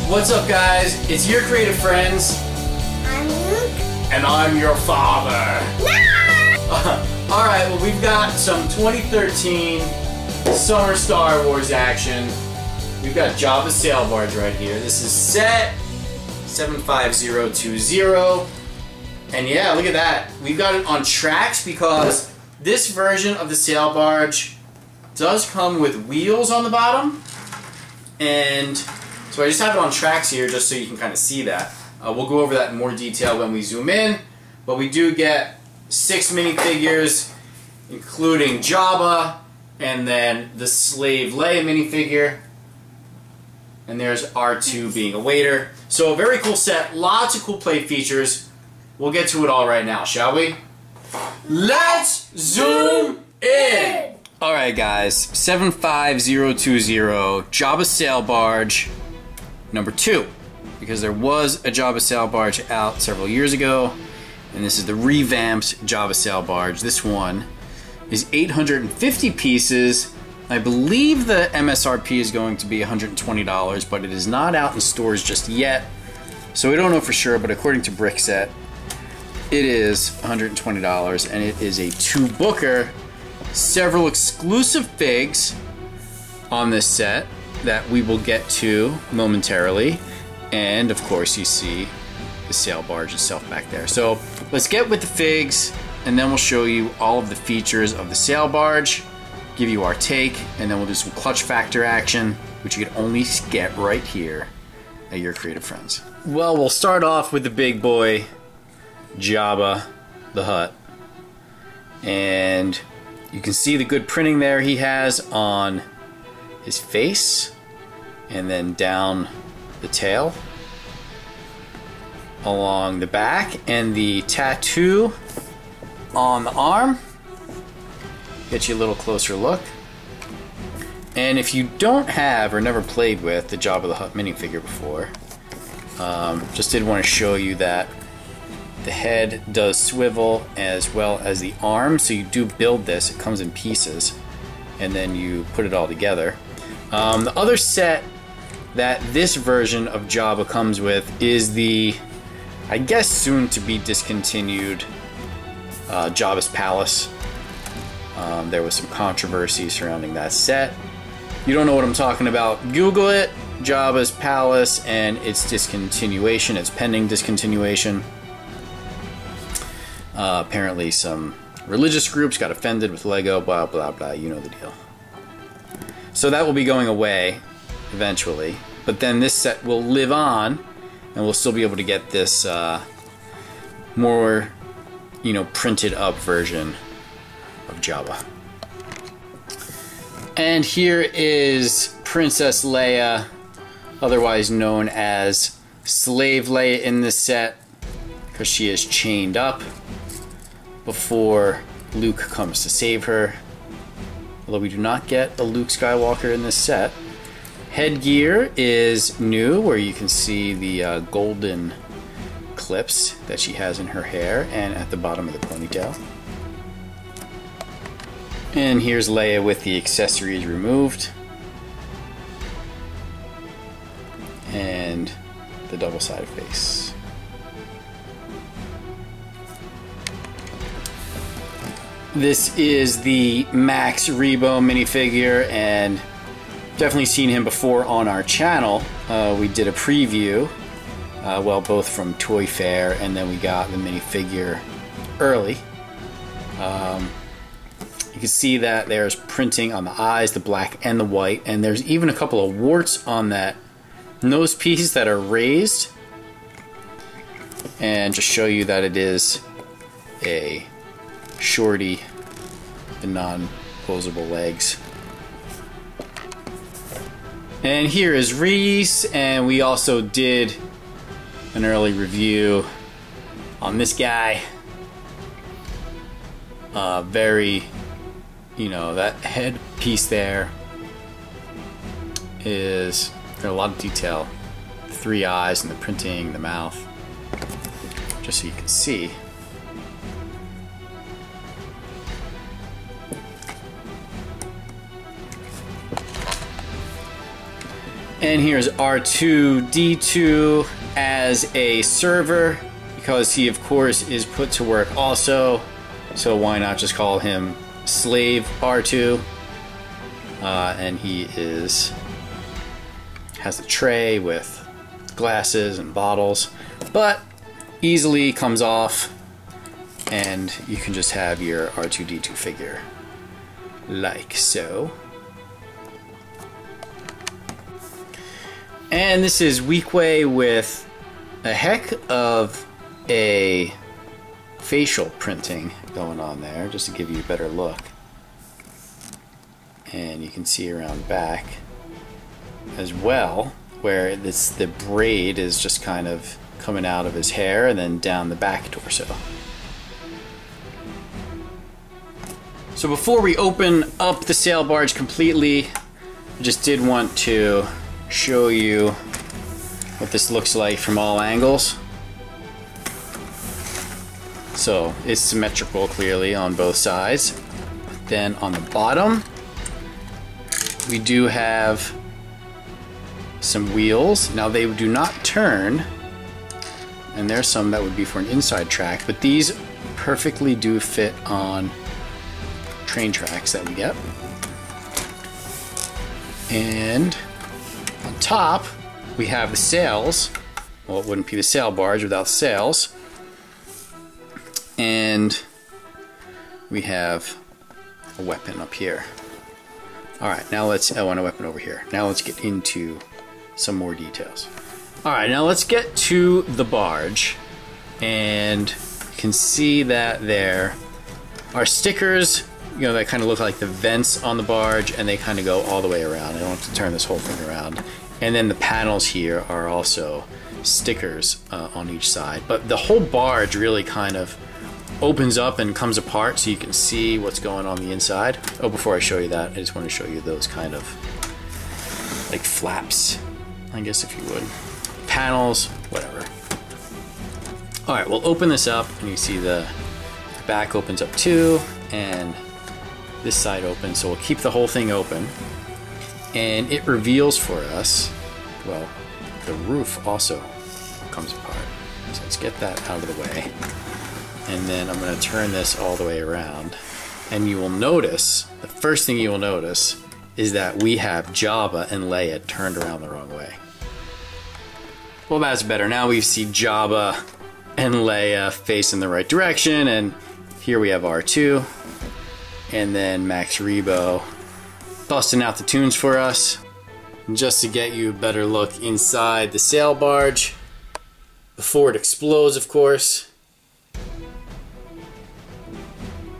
What's up, guys? It's your creative friends. I'm Luke. And I'm your father. No! Alright, well, we've got some 2013 Summer Star Wars action. We've got Jabba's Sail Barge right here. This is set 75020. And yeah, look at that. We've got it on tracks because this version of the Sail Barge does come with wheels on the bottom. And so I just have it on tracks here just so you can kind of see that. We'll go over that in more detail when we zoom in. But we do get 6 minifigures, including Jabba, and then the Slave Leia minifigure. And there's R2 being a waiter. So a very cool set, lots of cool play features. We'll get to it all right now, shall we? Let's zoom in! Alright guys, 75020, Jabba Sail Barge number 2. Because there was a Jabba Sail Barge out several years ago, and this is the revamped Jabba Sail Barge. This one is 850 pieces. I believe the MSRP is going to be $120, but it is not out in stores just yet. So we don't know for sure, but according to Brickset, it is $120, and it is a 2-booker. Several exclusive figs on this set that we will get to momentarily. And of course you see the sail barge itself back there. So let's get with the figs, and then we'll show you all of the features of the sail barge, give you our take, and then we'll do some clutch factor action, which you can only get right here at Your Creative Friends. Well, we'll start off with the big boy, Jabba the Hutt. And you can see the good printing there he has on his face, and then down the tail, along the back, and the tattoo on the arm. Get you a little closer look. And if you don't have or never played with the Jabba the Hutt minifigure before, just did want to show you that the head does swivel as well as the arm, so you do build this. It comes in pieces, and then you put it all together. The other set that this version of Jabba comes with is the, I guess, soon to be discontinued Jabba's Palace. There was some controversy surrounding that set. You don't know what I'm talking about, Google it. Jabba's Palace and its discontinuation, its pending discontinuation. Apparently some religious groups got offended with Lego, blah blah blah, you know the deal. So that will be going away eventually, but then this set will live on, and we'll still be able to get this more, you know, printed up version of Jabba. And here is Princess Leia, otherwise known as Slave Leia in this set, because she is chained up before Luke comes to save her. Although we do not get a Luke Skywalker in this set. Headgear is new, where you can see the golden clips that she has in her hair and at the bottom of the ponytail. And here's Leia with the accessories removed. And the double-sided face. This is the Max Rebo minifigure, and definitely seen him before on our channel. We did a preview, well, both from Toy Fair, and then we got the minifigure early. You can see that there's printing on the eyes, the black and the white, and there's even a couple of warts on that nose piece that are raised. And just show you that it is a shorty, the non-posable legs. And here is Ree-Yees, and we also did an early review on this guy. Very, you know, that head piece there is, there's a lot of detail. The 3 eyes and the printing, the mouth, just so you can see. And here's R2-D2 as a server, because he of course is put to work also, so why not just call him Slave R2. And he has a tray with glasses and bottles, but easily comes off and you can just have your R2-D2 figure like so. And this is Weequay with a heck of a facial printing going on there, just to give you a better look. And you can see around back as well, where the braid is just kind of coming out of his hair and then down the back torso. So before we open up the sail barge completely, I just did want to show you what this looks like from all angles. So it's symmetrical clearly on both sides. Then on the bottom, we do have some wheels. Now they do not turn, and there's some that would be for an inside track, but these perfectly do fit on train tracks that we get. And on top, we have the sails. Well, it wouldn't be the sail barge without sails. And we have a weapon up here. Alright, now let's, oh, and a weapon over here. Now let's get into some more details. Alright, now let's get to the barge. And you can see that there are stickers, you know, that kind of look like the vents on the barge, and they kind of go all the way around. I don't have to turn this whole thing around. And then the panels here are also stickers on each side. But the whole barge really kind of opens up and comes apart so you can see what's going on the inside. Oh, before I show you that, I just want to show you those kind of like flaps, I guess, if you would. Panels, whatever. Alright, we'll open this up and you see the back opens up too, and this side opens, so we'll keep the whole thing open. And it reveals for us, well, the roof also comes apart. So let's get that out of the way. And then I'm going to turn this all the way around. And you will notice, the first thing you will notice is that we have Jabba and Leia turned around the wrong way. Well, that's better. Now we see Jabba and Leia facing the right direction, and here we have R2. And then Max Rebo busting out the tunes for us. And just to get you a better look inside the sail barge, before it explodes, of course.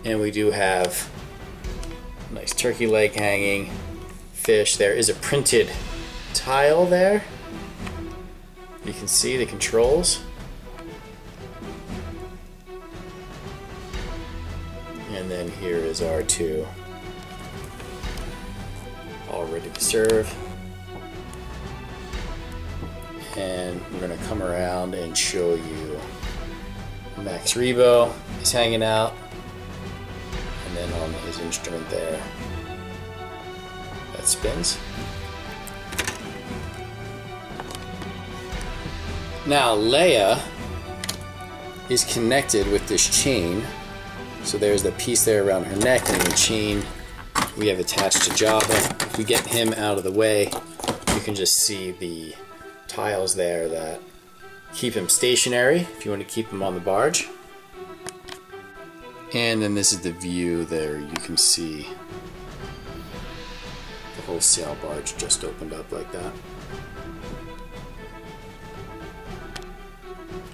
And we do have a nice turkey leg hanging, fish. There is a printed tile there. You can see the controls. And then here is R2, all ready to serve. And we're going to come around and show you Max Rebo is hanging out. And then on his instrument there, that spins. Now Leia is connected with this chain. So there's the piece there around her neck, and the chain we have attached to Jabba. If we get him out of the way, you can just see the tiles there that keep him stationary if you want to keep him on the barge. And then this is the view there. You can see the whole sail barge just opened up like that.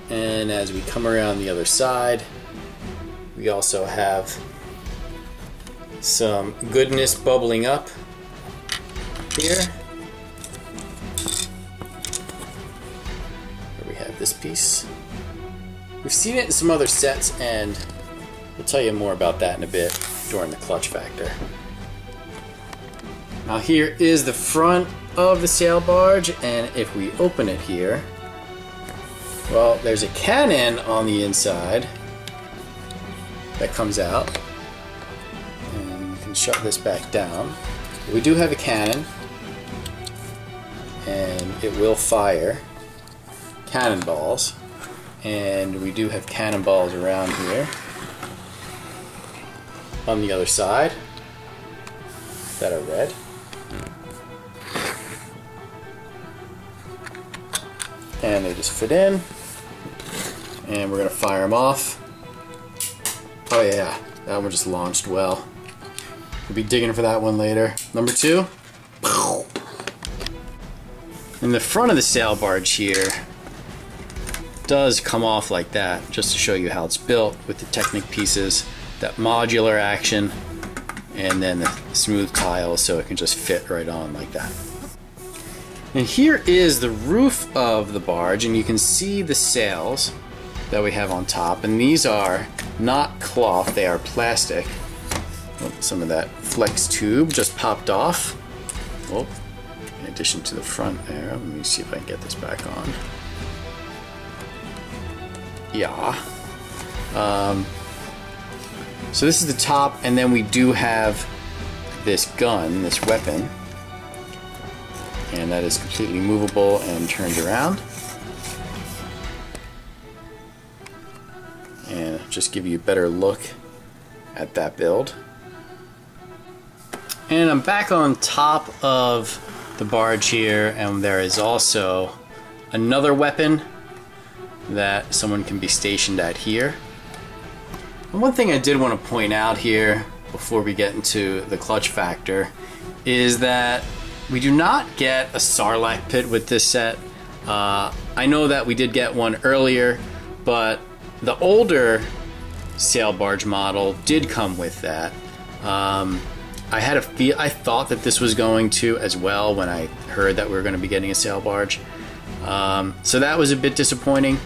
And as we come around the other side, we also have some goodness bubbling up here. Here we have this piece. We've seen it in some other sets, and we'll tell you more about that in a bit during the clutch factor. Now here is the front of the sail barge, and if we open it here, well, there's a cannon on the inside that comes out, and you can shut this back down. We do have a cannon, and it will fire cannonballs. And we do have cannonballs around here on the other side that are red. And they just fit in. And we're going to fire them off. Oh yeah, that one just launched well. We'll be digging for that one later. Number 2. In the front of the sail barge here does come off like that, just to show you how it's built with the Technic pieces, that modular action, and then the smooth tiles so it can just fit right on like that. And here is the roof of the barge, and you can see the sails that we have on top, and these are not cloth, they are plastic. Oh, some of that flex tube just popped off. Oh, in addition to the front there. Let me see if I can get this back on. Yeah. So this is the top, and then we do have this gun, this weapon, and that is completely movable and turned around. And just give you a better look at that build. And I'm back on top of the barge here, and there is also another weapon that someone can be stationed at here. And one thing I did want to point out here before we get into the clutch factor is that we do not get a Sarlacc pit with this set. I know that we did get one earlier, but the older sail barge model did come with that. I thought that this was going to as well when I heard that we were going to be getting a sail barge. So that was a bit disappointing.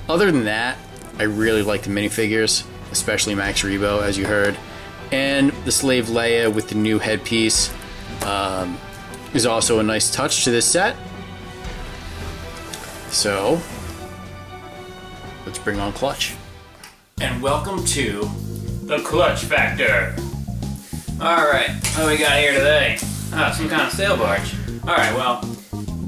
Other than that, I really like the minifigures, especially Max Rebo, as you heard. And the Slave Leia with the new headpiece is also a nice touch to this set. So, let's bring on Clutch. And welcome to The Clutch Factor. Alright, what do we got here today? Oh, some kind of sail barge. Alright, well,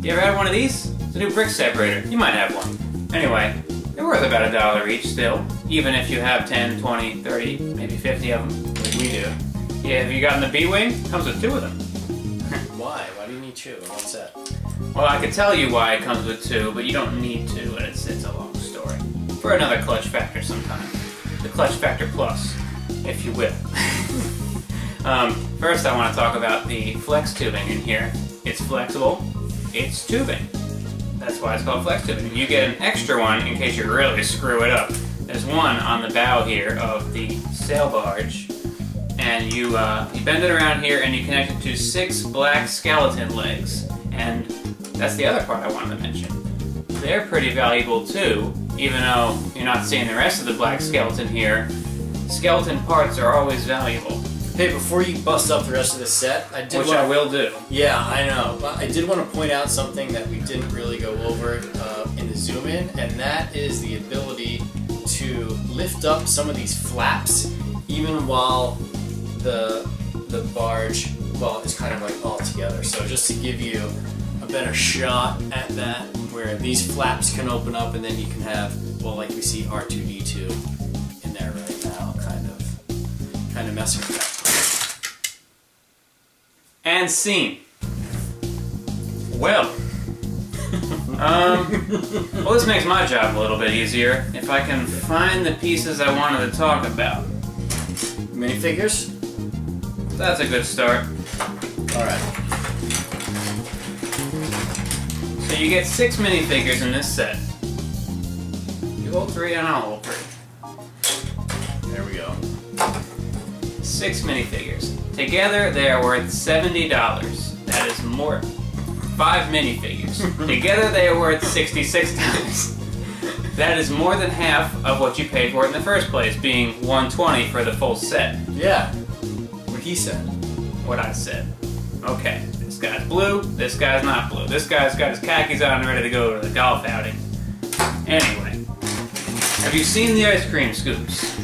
you ever had one of these? It's a new brick separator. You might have one. Anyway, they're worth about $1 each still, even if you have 10, 20, 30, maybe 50 of them, like we do. Yeah, have you gotten the B-Wing? Comes with 2 of them. Why? Why do you need 2 in one set? Well, I could tell you why it comes with 2, but you don't need to, and it's a long story. For another Clutch Factor sometime. The Clutch Factor Plus, if you will. First I want to talk about the flex tubing in here. It's flexible, it's tubing. That's why it's called flex tubing. You get an extra one in case you really screw it up. There's one on the bow here of the sail barge, and you bend it around here and you connect it to 6 black skeleton legs. And that's the other part I wanted to mention. They're pretty valuable too, even though you're not seeing the rest of the black skeleton here. Skeleton parts are always valuable. Hey, before you bust up the rest of the set, I will do. Yeah, I know. But I did want to point out something that we didn't really go over in the zoom in, and that is the ability to lift up some of these flaps, even while the barge, well, is kind of like all together. So just to give you a better shot at that, where these flaps can open up, and then you can have, well, like we see R2-D2 in there right now, kind of messing with that. And scene. Well, well, this makes my job a little bit easier if I can find the pieces I wanted to talk about. Minifigures? That's a good start. Alright. So you get 6 minifigures in this set. You hold 3 and I'll hold 3. There we go. 6 minifigures. Together they are worth $70. That is more. 5 minifigures. Together they are worth $66. That is more than half of what you paid for it in the first place, being $120 for the full set. Yeah. What he said. What I said. Okay, this guy's blue, this guy's not blue. This guy's got his khakis on and ready to go to the golf outing. Anyway, have you seen the ice cream scoops?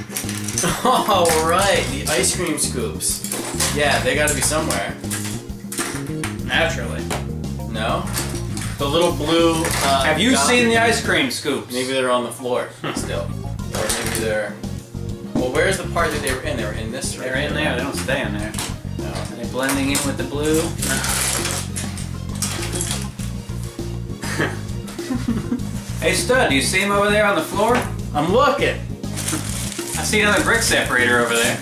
Oh, right, the ice cream scoops. Yeah, they gotta be somewhere. Naturally. No? The little blue. Have you seen the ice cream scoops? Maybe they're on the floor still, or maybe they're. Well, where's the part that they were in? They were in this. They're in there. They don't stay in there. No. Are they blending in with the blue? Hey, Stud, do you see him over there on the floor? I'm looking. I see another brick separator over there.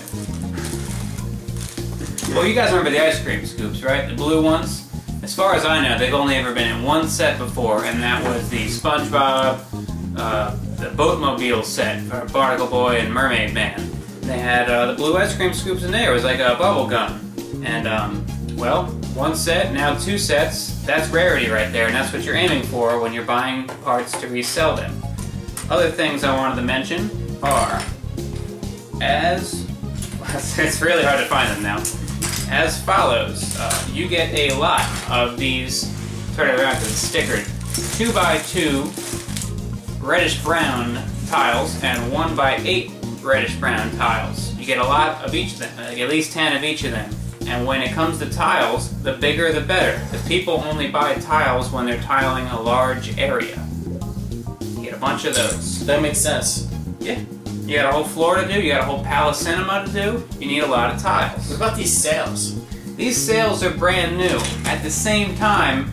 Well, you guys remember the ice cream scoops, right? The blue ones? As far as I know, they've only ever been in one set before, and that was the SpongeBob, the Boatmobile set for Barnacle Boy and Mermaid Man. They had the blue ice cream scoops in there. It was like a bubble gum. And, well, one set, now two sets. That's rarity right there, and that's what you're aiming for when you're buying parts to resell them. Other things I wanted to mention are, it's really hard to find them now, as follows. You get a lot of these, turn it around because it's stickered, 2x2 reddish-brown tiles and 1x8 reddish-brown tiles. You get a lot of each of them, at least 10 of each of them. And when it comes to tiles, the bigger the better, because people only buy tiles when they're tiling a large area. You get a bunch of those. That makes sense. Yeah. You got a whole floor to do, you got a whole palace cinema to do, you need a lot of tiles. What about these sails? These sails are brand new. At the same time,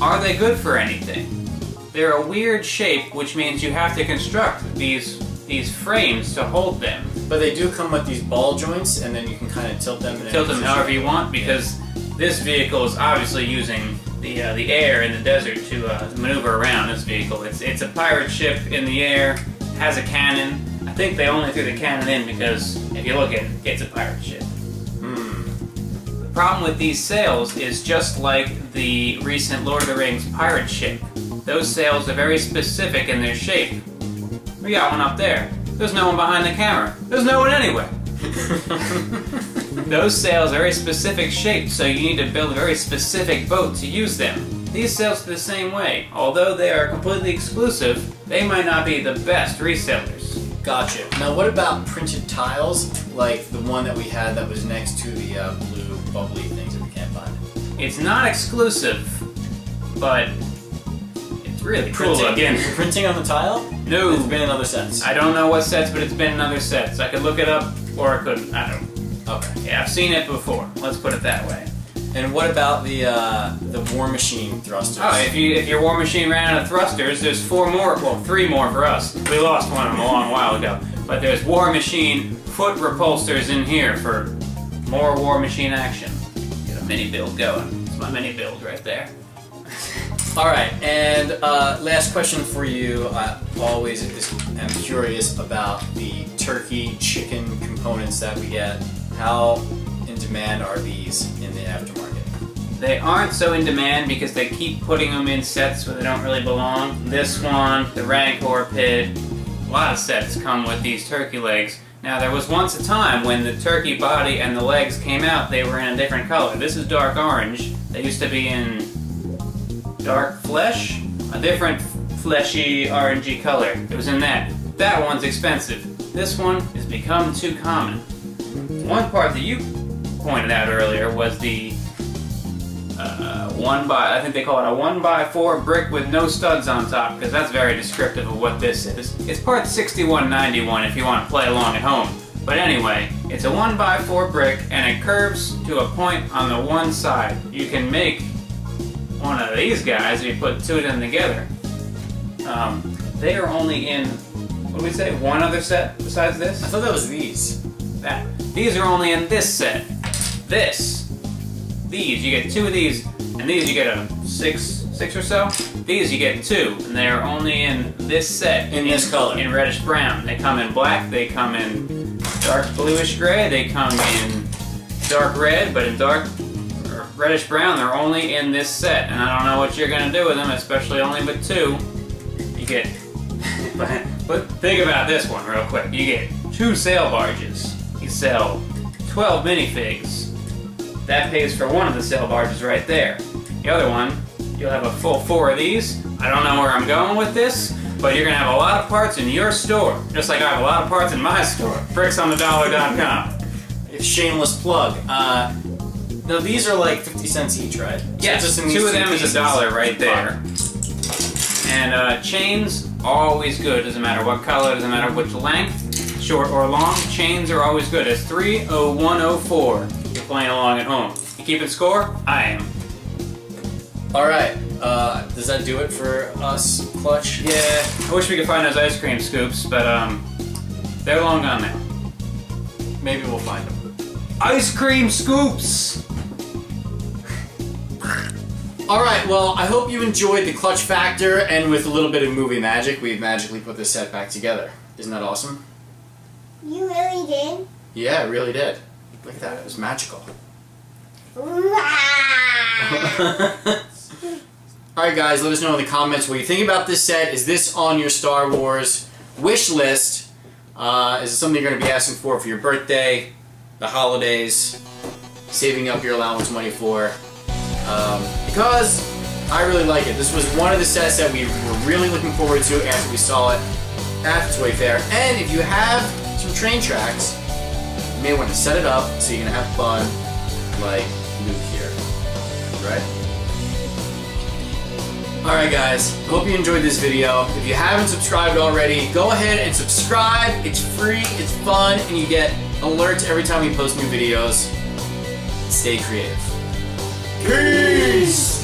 are they good for anything? They're a weird shape, which means you have to construct these frames to hold them. But they do come with these ball joints, and then you can kind of tilt them. Tilt them however you want, because this vehicle is obviously using the air in the desert to maneuver around this vehicle. It's a pirate ship in the air, has a cannon. I think they only threw the cannon in because, if you look at it, it's a pirate ship. The problem with these sails is just like the recent Lord of the Rings pirate ship. Those sails are very specific in their shape. We got one up there. There's no one behind the camera. There's no one anywhere. Those sails are very specific shapes, so you need to build a very specific boat to use them. These sails are the same way. Although they are completely exclusive, they might not be the best resellers. Gotcha. Now what about printed tiles, like the one that we had that was next to the blue bubbly things that we can't find? It's not exclusive, but it's really cool looking. Printing on the tile? No. It's been in other sets. I don't know what sets, but it's been in other sets. I could look it up, or I couldn't. I don't know. Okay. Yeah, I've seen it before. Let's put it that way. And what about the War Machine thrusters? Oh, if your War Machine ran out of thrusters, there's 4 more, well, 3 more for us. We lost one of them a long while ago. But there's War Machine foot repulsors in here for more War Machine action. Get a mini build going. It's my mini build right there. Alright, and last question for you. I always am curious about the turkey chicken components that we get. How in demand are these in the aftermarket? They aren't so in demand because they keep putting them in sets where they don't really belong. This one, the Rancor pit, a lot of sets come with these turkey legs. Now there was once a time when the turkey body and the legs came out, they were in a different color. This is dark orange. They used to be in dark flesh, a different fleshy orangey color. It was in that. That one's expensive. This one has become too common. One part that you pointed out earlier was the I think they call it a 1x4 brick with no studs on top, because that's very descriptive of what this is. It's part 6191 if you want to play along at home. But anyway, it's a 1x4 brick and it curves to a point on the one side. You can make one of these guys if you put 2 of them together. They are only in, what did we say, one other set besides this? I thought that was these. These are only in this set. These, you get 2 of these, and these you get a 6 or so. These you get 2, and they are only in this set. In this color. In reddish brown. They come in black, they come in dark bluish gray, they come in dark red, but in dark reddish brown, they're only in this set. And I don't know what you're gonna do with them, especially only with 2. You get, but think about this one real quick. You get 2 sail barges. You sell 12 minifigs. That pays for one of the sail barges right there. The other one, you'll have a full 4 of these. I don't know where I'm going with this, but you're gonna have a lot of parts in your store, just like I have a lot of parts in my store. BricksOnTheDollar.com. Shameless plug. No, these are like 50 cents each, right? Yes, so 2 of them is $1 right there. And chains, always good. Doesn't matter what color, doesn't matter which length, short or long. Chains are always good. It's 30104. You're playing along at home. You keeping score? I am. All right. Does that do it for us, Clutch? Yeah. I wish we could find those ice cream scoops, but they're long gone now. Maybe we'll find them. Ice cream scoops! Alright, well, I hope you enjoyed the Clutch Factor, and with a little bit of movie magic, we've magically put this set back together. Isn't that awesome? You really did? Yeah, it really did. Look at that, it was magical. Alright guys, let us know in the comments what you think about this set. Is this on your Star Wars wish list? Is it something you're going to be asking for your birthday, the holidays, saving up your allowance money for? Because I really like it. This was one of the sets that we were really looking forward to after we saw it at the Toy Fair. And if you have some train tracks, you may want to set it up so you can have fun like Luke here. Right? Alright guys, hope you enjoyed this video. If you haven't subscribed already, go ahead and subscribe. It's free, it's fun, and you get alerts every time we post new videos. Stay creative. Peace!